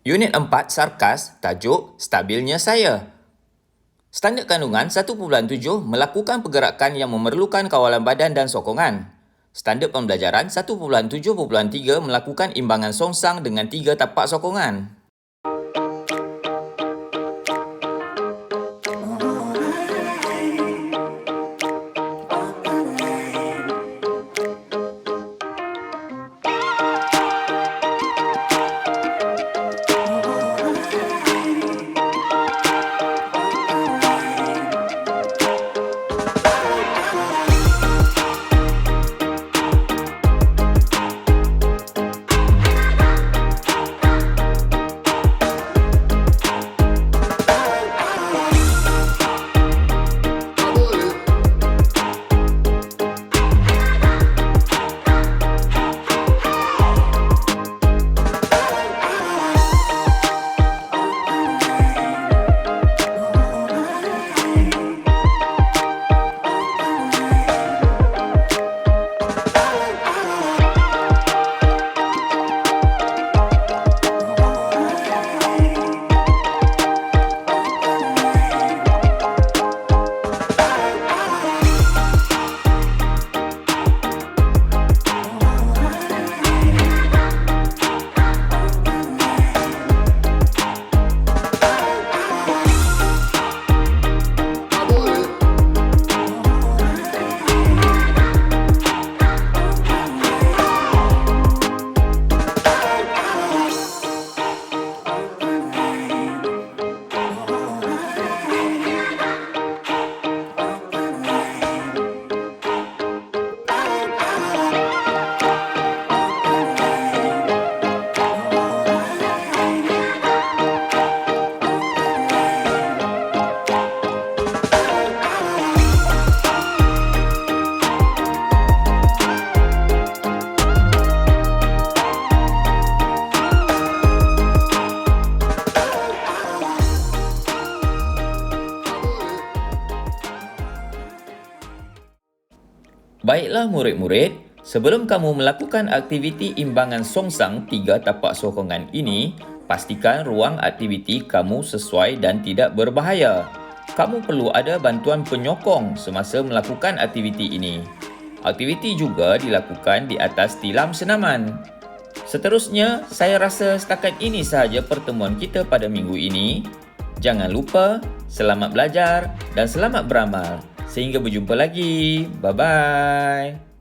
Unit 4 Sarkas, tajuk Stabilnya Saya. Standard kandungan 1.7 melakukan pergerakan yang memerlukan kawalan badan dan sokongan. Standard pembelajaran 1.7.3 melakukan imbangan songsang dengan 3 tapak sokongan. Baiklah murid-murid, sebelum kamu melakukan aktiviti imbangan songsang 3 tapak sokongan ini, pastikan ruang aktiviti kamu sesuai dan tidak berbahaya. Kamu perlu ada bantuan penyokong semasa melakukan aktiviti ini. Aktiviti juga dilakukan di atas tilam senaman. Seterusnya, saya rasa setakat ini sahaja pertemuan kita pada minggu ini. Jangan lupa, selamat belajar dan selamat beramal. Sehingga berjumpa lagi. Bye-bye.